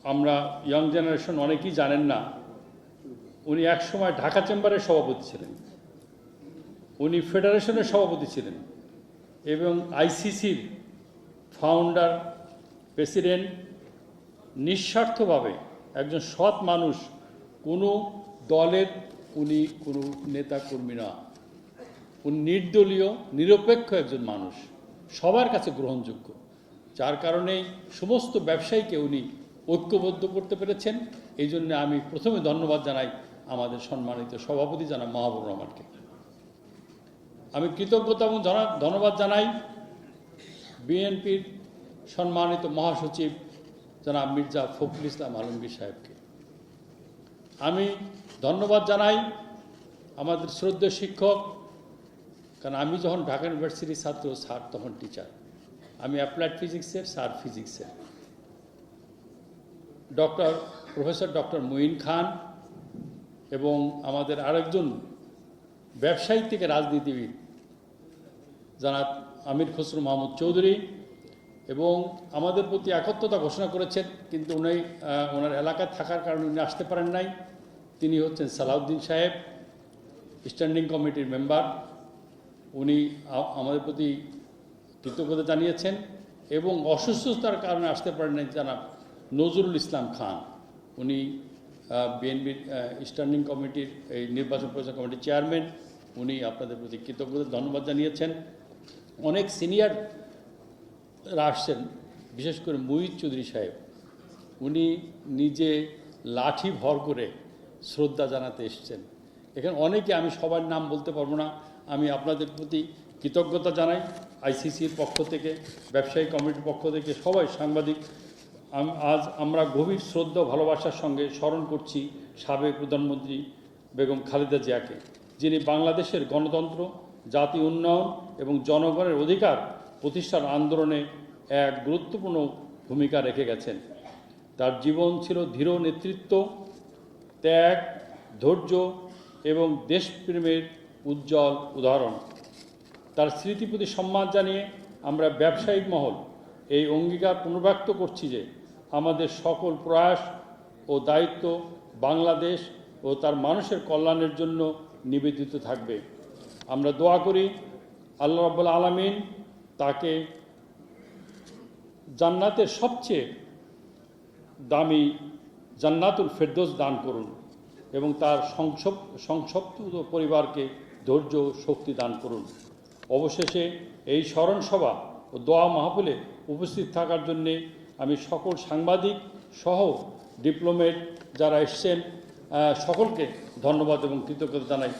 আমরা young generation অনেকেই জানেন না, উনি একসময় ঢাকা চেম্বারের সভাপতি ছিলেন, উনি ফেডারেশনের সভাপতি ছিলেন এবং আইসিসির ফাউন্ডার, প্রেসিডেন্ট। নিঃস্বার্থভাবে একজন সৎ মানুষ, কোনো দলের উনি কোনো নেতা কর্মী না, উনি নির্দলীয় নিরপেক্ষ একজন মানুষ, সবার কাছে গ্রহণযোগ্য, যার কারণেই সমস্ত ব্যবসায়ীকে উনি ঐক্যবদ্ধ করতে পেরেছেন। এই জন্য আমি প্রথমে ধন্যবাদ জানাই আমাদের সম্মানিত সভাপতি জনাব মাহবুবুর রহমানকে। আমি কৃতজ্ঞতা এবং ধন্যবাদ জানাই বিএনপির সম্মানিত মহাসচিব জনাব মির্জা ফখরুল ইসলাম আলমগীর সাহেবকে। আমি ধন্যবাদ জানাই আমাদের শ্রদ্ধেয় শিক্ষক, কারণ আমি যখন ঢাকা ইউনিভার্সিটির ছাত্র, স্যার তখন টিচার, আমি অ্যাপ্লাইড ফিজিক্সের, স্যার ফিজিক্সের। প্রফেসর ডক্টর মুঈন খান এবং আমাদের আরেকজন ব্যবসায়ী থেকে রাজনীতিবিদ জনাব আমির খসরু মাহমুদ চৌধুরী, এবং আমাদের প্রতি একত্রতা ঘোষণা করেছেন, কিন্তু উনি ওনার এলাকায় থাকার কারণে উনি আসতে পারেন নাই। তিনি হচ্ছেন সালাউদ্দিন সাহেব, স্ট্যান্ডিং কমিটির মেম্বার। উনি আমাদের প্রতি কৃতজ্ঞতা জানিয়েছেন এবং অসুস্থতার কারণে আসতে পারেন নাই জনাব নজরুল ইসলাম খান, উনি বিএনপির স্ট্যান্ডিং কমিটির এই নির্বাচন পরিচালনা কমিটির চেয়ারম্যান। উনি আপনাদের প্রতি কৃতজ্ঞতা ধন্যবাদ জানিয়েছেন। অনেক সিনিয়ররা আসছেন, বিশেষ করে মুহিত চৌধুরী সাহেব, উনি নিজে লাঠি ভর করে শ্রদ্ধা জানাতে এসছেন। এখানে অনেকে, আমি সবার নাম বলতে পারবো না, আমি আপনাদের প্রতি কৃতজ্ঞতা জানাই আইসিসির পক্ষ থেকে, ব্যবসায়ী কমিটির পক্ষ থেকে, সবাই, সাংবাদিক। আজ আমরা গভীর শ্রদ্ধা ভালোবাসার সঙ্গে স্মরণ করছি সাবেক প্রধানমন্ত্রী বেগম খালেদা জিয়াকে, যিনি বাংলাদেশের গণতন্ত্র, জাতি উন্নয়ন এবং জনগণের অধিকার প্রতিষ্ঠার আন্দোলনে এক গুরুত্বপূর্ণ ভূমিকা রেখে গেছেন। তার জীবন ছিল দৃঢ় নেতৃত্ব, ত্যাগ, ধৈর্য এবং দেশপ্রেমের উজ্জ্বল উদাহরণ। তার স্মৃতির প্রতি সম্মান জানিয়ে আমরা ব্যবসায়িক মহল এই অঙ্গীকার পুনর্ব্যক্ত করছি যে আমাদের সকল প্রয়াস ও দায়িত্ব বাংলাদেশ ও তার মানুষের কল্যাণের জন্য নিবেদিত থাকবে। আমরা দোয়া করি আল্লাহ রাব্বুল আলামিন তাকে জান্নাতের সবচেয়ে দামি জান্নাতুল ফেরদৌস দান করুন এবং তার সংক্ষপ্ত পরিবারকে ধৈর্য শক্তি দান করুন। অবশেষে এই স্মরণ সভা ও দোয়া মাহফিলে উপস্থিত থাকার জন্যে আমি সকল সাংবাদিক সহ ডিপ্লোমেট যারা এসছেন সকলকে ধন্যবাদ এবং কৃতজ্ঞতা জানাই।